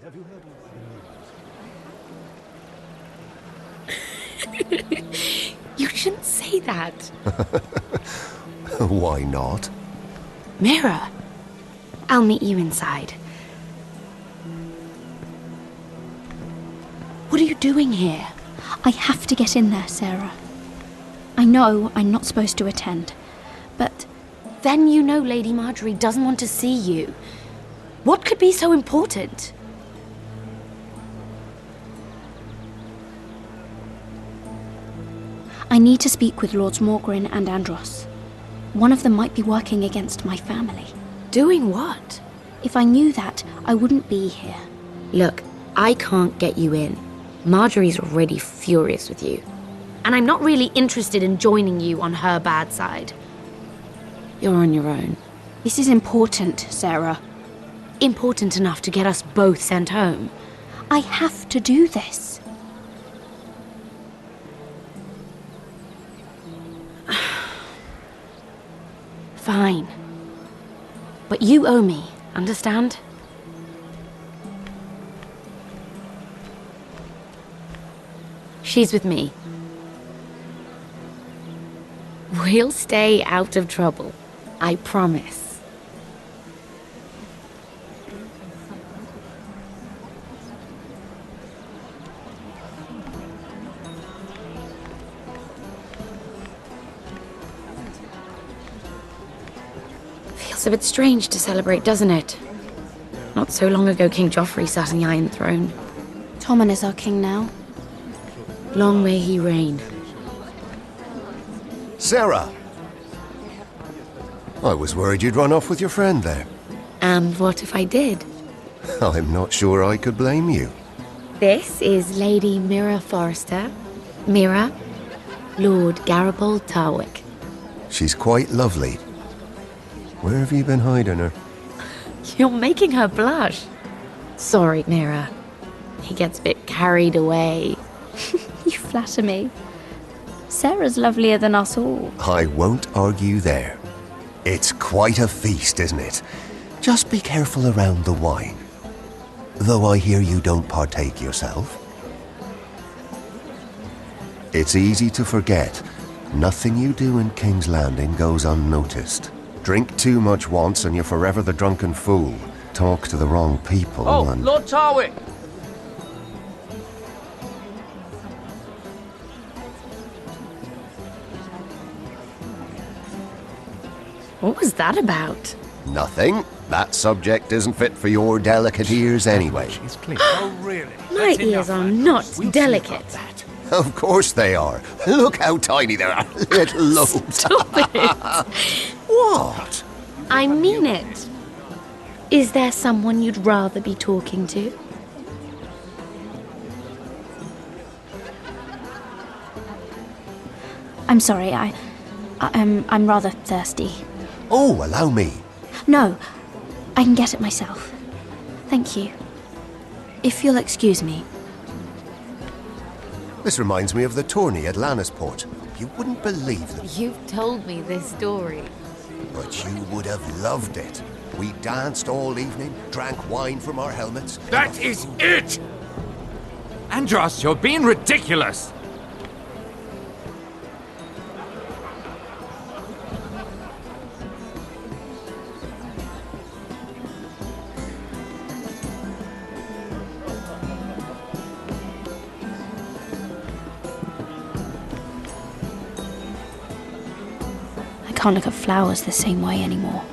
Have you heard You shouldn't say that. Why not? Mira, I'll meet you inside. What are you doing here? I have to get in there, Sarah. I know I'm not supposed to attend, but... Then you know Lady Marjorie doesn't want to see you. What could be so important? I need to speak with Lords Morgrin and Andros. One of them might be working against my family. Doing what? If I knew that, I wouldn't be here. Look, I can't get you in. Marjorie's already furious with you. And I'm not really interested in joining you on her bad side. You're on your own. This is important, Sarah. Important enough to get us both sent home. I have to do this. Fine. But you owe me, understand? She's with me. We'll stay out of trouble. I promise. Feels a bit strange to celebrate, doesn't it? Not so long ago King Joffrey sat on the Iron Throne. Tommen is our king now. Long may he reign. Sarah! I was worried you'd run off with your friend there. And what if I did? I'm not sure I could blame you. This is Lady Mira Forrester. Mira, Lord Garibald Tarwick. She's quite lovely. Where have you been hiding her? You're making her blush. Sorry, Mira. He gets a bit carried away. You flatter me. Sarah's lovelier than us all. I won't argue there. It's quite a feast, isn't it? Just be careful around the wine. Though I hear you don't partake yourself. It's easy to forget. Nothing you do in King's Landing goes unnoticed. Drink too much once and you're forever the drunken fool. Talk to the wrong people and... Lord Tarwick! What was that about? Nothing. That subject isn't fit for your delicate ears anyway. She's clean. Oh, really? My ears are not delicate. Of course they are. Look how tiny they are. Little lobes. Stop it. What? I mean it. Is there someone you'd rather be talking to? I'm sorry, I'm rather thirsty. Oh, allow me. No, I can get it myself. Thank you. If you'll excuse me. This reminds me of the tourney at Lannisport. You wouldn't believe them, You've told me this story. but you would have loved it. We danced all evening, drank wine from our helmets. That is it! Andros, you're being ridiculous! I can't look at flowers the same way anymore.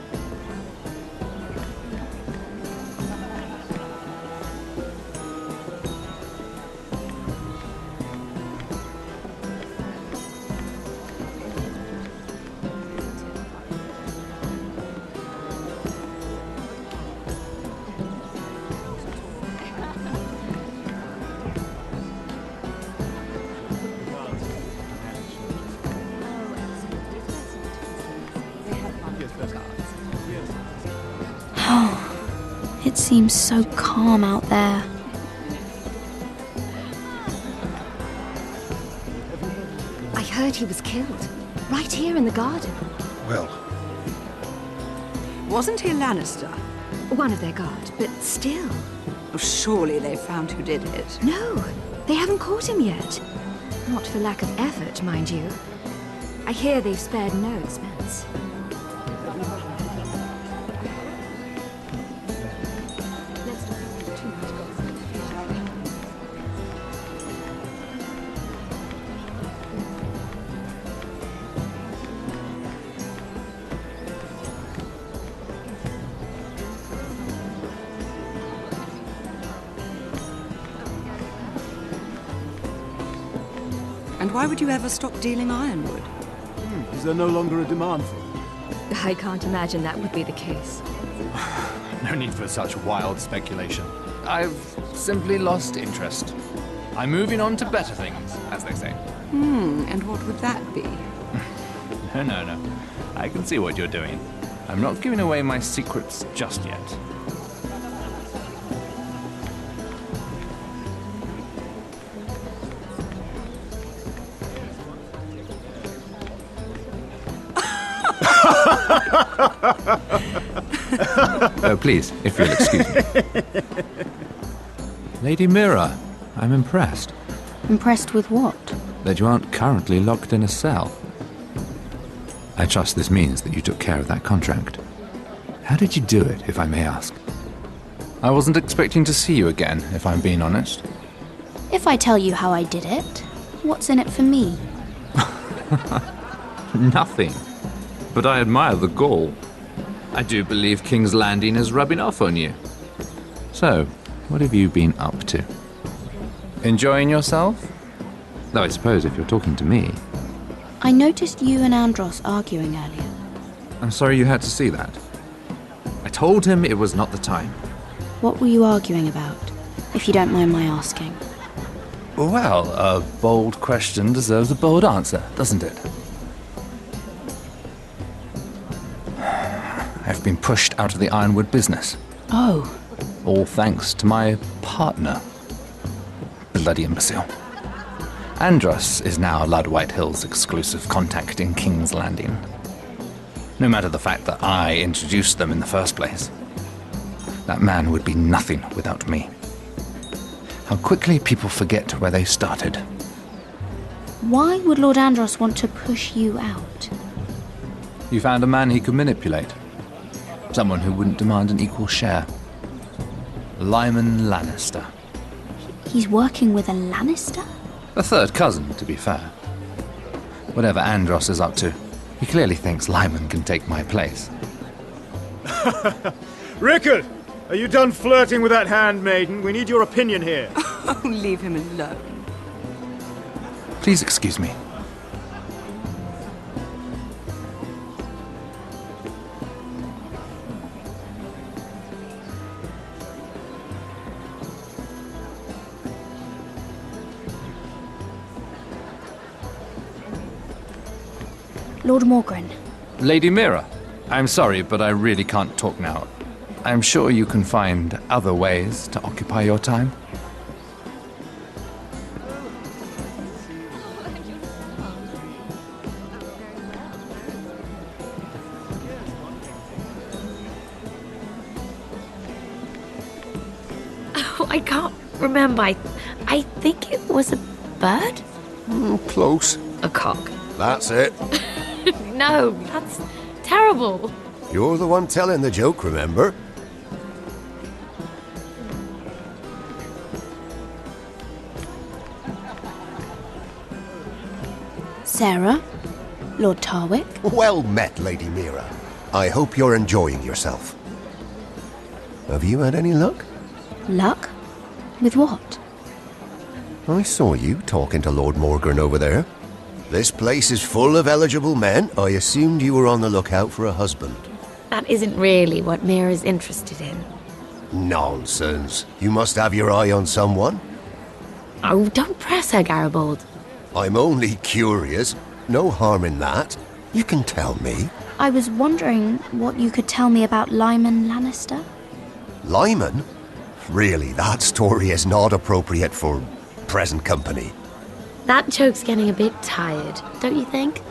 It seems so calm out there. I heard he was killed. Right here in the garden. Well, Wasn't he Lannister? One of their guard, but still. Oh, surely they found who did it. No, they haven't caught him yet. Not for lack of effort, mind you. I hear they've spared no expense. And why would you ever stop dealing ironwood? Is there no longer a demand for it? I can't imagine that would be the case. No need for such wild speculation. I've simply lost interest. I'm moving on to better things, as they say. And what would that be? No. I can see what you're doing. I'm not giving away my secrets just yet. Oh, please, if you'll excuse me. Lady Mira, I'm impressed. Impressed with what? That you aren't currently locked in a cell. I trust this means that you took care of that contract. How did you do it, if I may ask? I wasn't expecting to see you again, if I'm being honest. If I tell you how I did it, what's in it for me? Nothing. But I admire the gall. I do believe King's Landing is rubbing off on you. So, what have you been up to? Enjoying yourself? Though I suppose if you're talking to me. I noticed you and Andros arguing earlier. I'm sorry you had to see that. I told him it was not the time. What were you arguing about, if you don't mind my asking? Well, a bold question deserves a bold answer, doesn't it? I've been pushed out of the ironwood business. Oh. All thanks to my partner. Bloody imbecile. Andros is now Lud Whitehill's exclusive contact in King's Landing. No matter the fact that I introduced them in the first place. That man would be nothing without me. How quickly people forget where they started. Why would Lord Andros want to push you out? You found a man he could manipulate. Someone who wouldn't demand an equal share. Lyman Lannister. He's working with a Lannister? A third cousin, to be fair. Whatever Andros is up to, he clearly thinks Lyman can take my place. Rickard! Are you done flirting with that handmaiden? We need your opinion here. Oh, leave him alone. Please excuse me. Lord Morgren. Lady Mira, I'm sorry, but I really can't talk now. I'm sure you can find other ways to occupy your time. Oh, I can't remember. I think it was a bird? Close. A cock. That's it. No, that's terrible. You're the one telling the joke, remember? Sarah? Lord Tarwick? Well met, Lady Mira. I hope you're enjoying yourself. Have you had any luck? Luck? With what? I saw you talking to Lord Morgren over there. This place is full of eligible men. I assumed you were on the lookout for a husband. That isn't really what Mira's interested in. Nonsense. You must have your eye on someone. Oh, don't press her, Garibaldi. I'm only curious. No harm in that. You can tell me. I was wondering what you could tell me about Lyman Lannister. Lyman? Really, that story is not appropriate for present company. That joke's getting a bit tired, don't you think?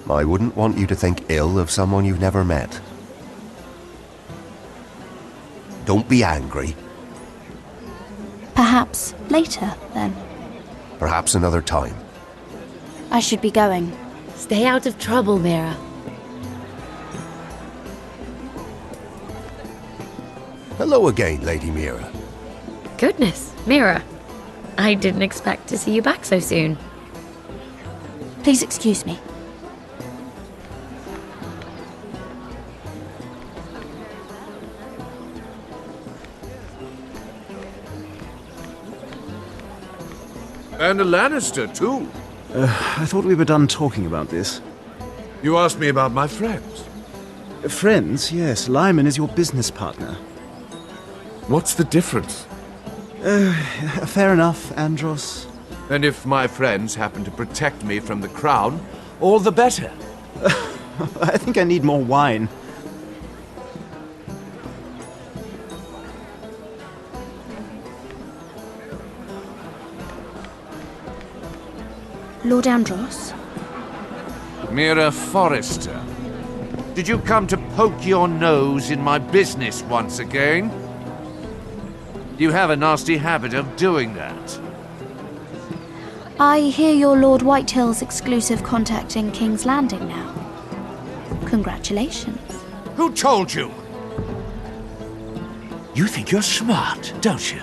I wouldn't want you to think ill of someone you've never met. Don't be angry. Perhaps later, then. Perhaps another time. I should be going. Stay out of trouble, Mira. Hello again, Lady Mira. Goodness, Mira. I didn't expect to see you back so soon. Please excuse me. And a Lannister, too. I thought we were done talking about this. You asked me about my friends. Friends, yes. Lyman is your business partner. What's the difference? Fair enough, Andros. And if my friends happen to protect me from the crown, all the better. I think I need more wine. Lord Andros? Mira Forrester. Did you come to poke your nose in my business once again? You have a nasty habit of doing that. I hear you're Lord Whitehill's exclusive contact in King's Landing now. Congratulations. Who told you? You think you're smart, don't you?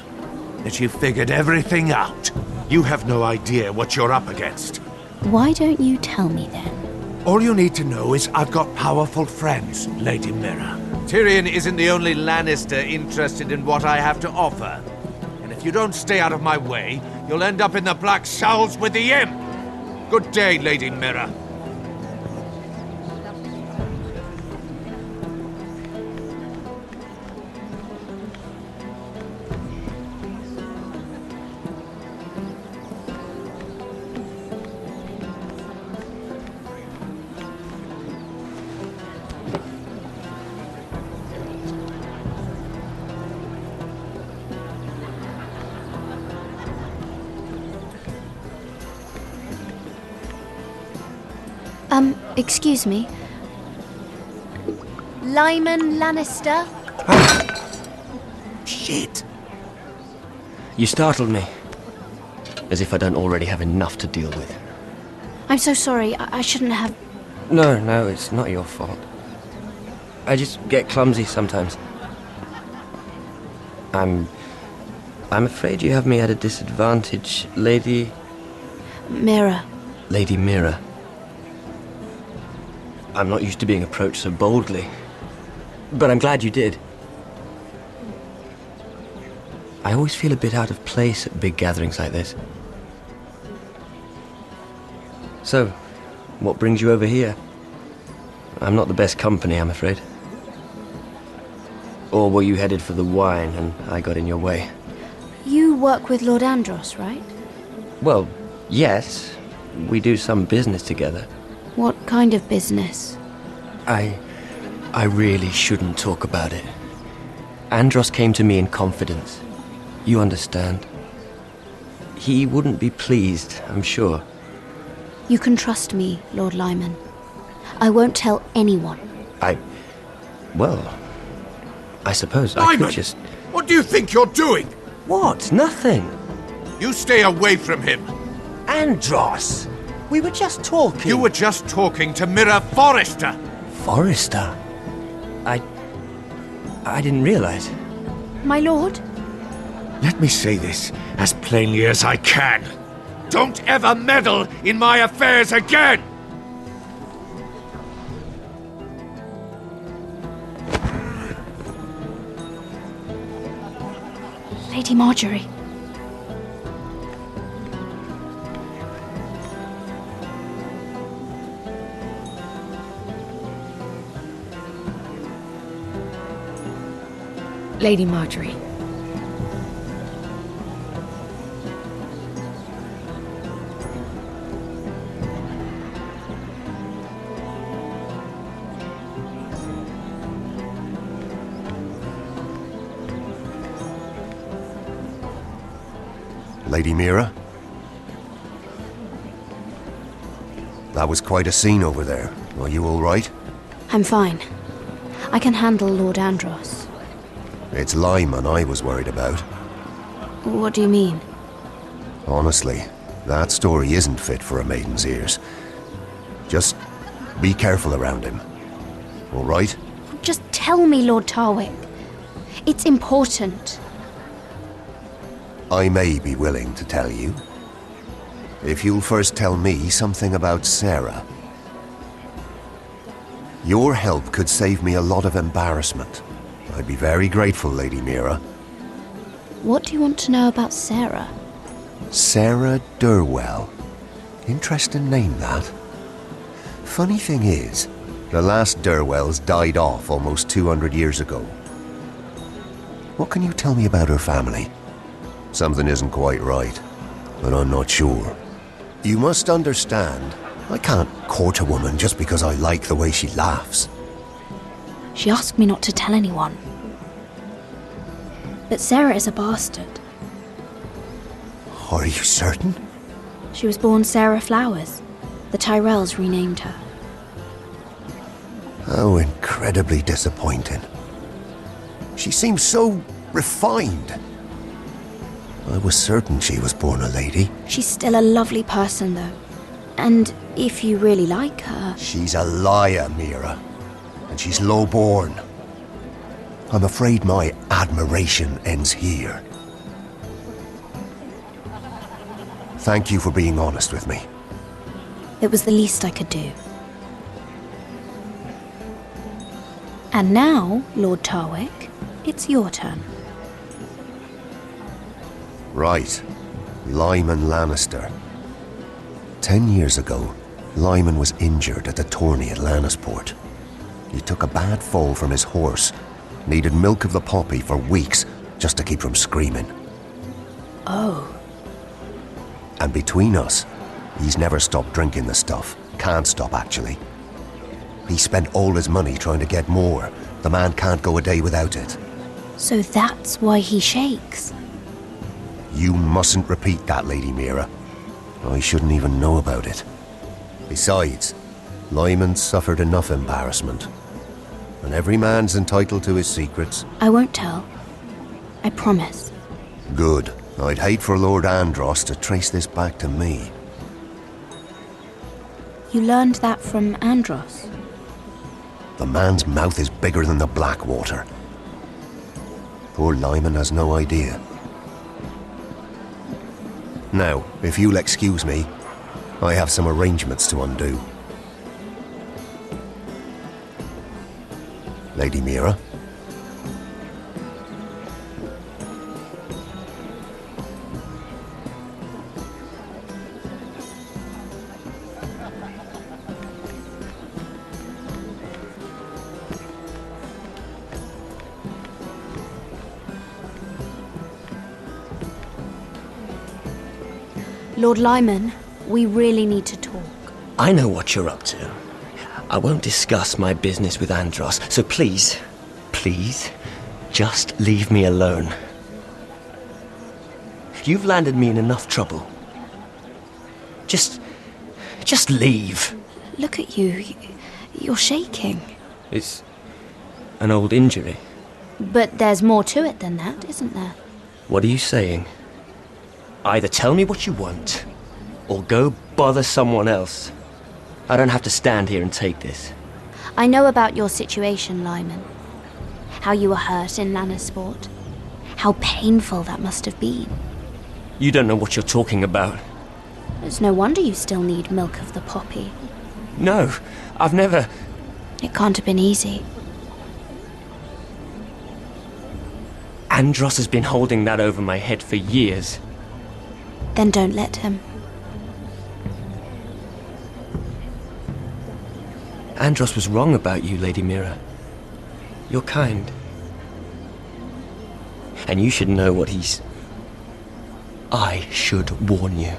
That you've figured everything out. You have no idea what you're up against. Why don't you tell me then? All you need to know is I've got powerful friends, Lady Mira. Tyrion isn't the only Lannister interested in what I have to offer. And if you don't stay out of my way, you'll end up in the Black Showls with the Imp. Good day, Lady Mira. Excuse me. Lyman Lannister? Shit. You startled me. As if I don't already have enough to deal with. I'm so sorry. I shouldn't have... No, it's not your fault. I just get clumsy sometimes. I'm afraid you have me at a disadvantage, Lady... Mira. Lady Mira. I'm not used to being approached so boldly. But I'm glad you did. I always feel a bit out of place at big gatherings like this. So, what brings you over here? I'm not the best company, I'm afraid. Or were you headed for the wine and I got in your way? You work with Lord Andros, right? Well, yes. We do some business together. What kind of business? I really shouldn't talk about it. Andros came to me in confidence. You understand? He wouldn't be pleased, I'm sure. You can trust me, Lord Lyman. I won't tell anyone. Well, I suppose Lyman! I could just... What do you think you're doing? What? Nothing. You stay away from him. Andros! We were just talking. You were just talking to Mira Forrester. Forrester? I didn't realize. My lord? Let me say this as plainly as I can. Don't ever meddle in my affairs again! Lady Marjorie. Lady Marjorie. Lady Mira? That was quite a scene over there. Are you all right? I'm fine. I can handle Lord Andros. It's Lyman I was worried about. What do you mean? Honestly, that story isn't fit for a maiden's ears. Just be careful around him. All right? Just tell me, Lord Tarwick. It's important. I may be willing to tell you. If you'll first tell me something about Sarah. Your help could save me a lot of embarrassment. I'd be very grateful, Lady Mira. What do you want to know about Sarah? Sarah Durwell. Interesting name, that. Funny thing is, the last Durwells died off almost 200 years ago. What can you tell me about her family? Something isn't quite right, but I'm not sure. You must understand, I can't court a woman just because I like the way she laughs. She asked me not to tell anyone. But Sarah is a bastard. Are you certain? She was born Sarah Flowers. The Tyrells renamed her. How incredibly disappointing. She seems so refined. I was certain she was born a lady. She's still a lovely person, though. And if you really like her... She's a liar, Mira. And she's low-born. I'm afraid my admiration ends here. Thank you for being honest with me. It was the least I could do. And now, Lord Tarwick, it's your turn. Right. Lyman Lannister. 10 years ago, Lyman was injured at the tourney at Lannisport. He took a bad fall from his horse, needed milk of the poppy for weeks just to keep from screaming. Oh. And between us, he's never stopped drinking the stuff. Can't stop, actually. He spent all his money trying to get more. The man can't go a day without it. So that's why he shakes. You mustn't repeat that, Lady Mira. I shouldn't even know about it. Besides, Lyman's suffered enough embarrassment. And every man's entitled to his secrets. I won't tell. I promise. Good. I'd hate for Lord Andros to trace this back to me. You learned that from Andros? The man's mouth is bigger than the Blackwater. Poor Lyman has no idea. Now, if you'll excuse me, I have some arrangements to undo. Lady Mira? Lord Lyman, we really need to talk. I know what you're up to. I won't discuss my business with Andros, so please, just leave me alone. You've landed me in enough trouble. Just leave. Look at you. You're shaking. It's an old injury. But there's more to it than that, isn't there? What are you saying? Either tell me what you want, or go bother someone else. I don't have to stand here and take this. I know about your situation, Lyman. How you were hurt in Lannisport. How painful that must have been. You don't know what you're talking about. It's no wonder you still need milk of the poppy. No, I've never... It can't have been easy. Andros has been holding that over my head for years. Then don't let him. Andros was wrong about you, Lady Mira. You're kind. And you should know what he's... I should warn you.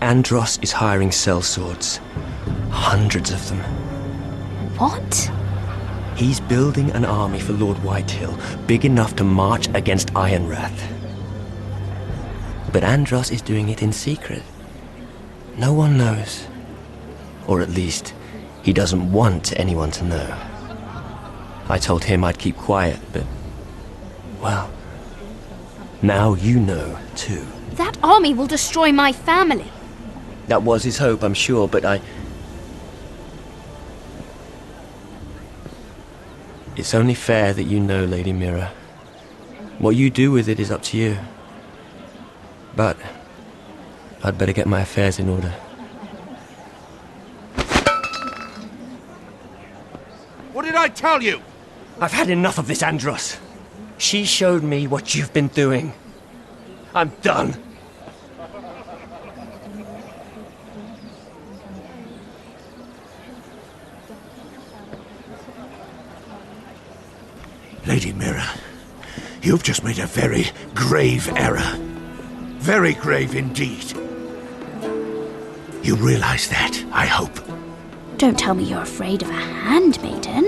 Andros is hiring sellswords. Hundreds of them. What? He's building an army for Lord Whitehill, big enough to march against Ironrath. But Andros is doing it in secret. No one knows. Or at least, he doesn't want anyone to know. I told him I'd keep quiet, but... well... now you know, too. That army will destroy my family. That was his hope, I'm sure, but It's only fair that you know, Lady Mira. What you do with it is up to you. But I'd better get my affairs in order. What did I tell you? I've had enough of this, Andros. She showed me what you've been doing. I'm done. Lady Mira, you've just made a very grave error. Very grave indeed. You realize that, I hope. Don't tell me you're afraid of a handmaiden.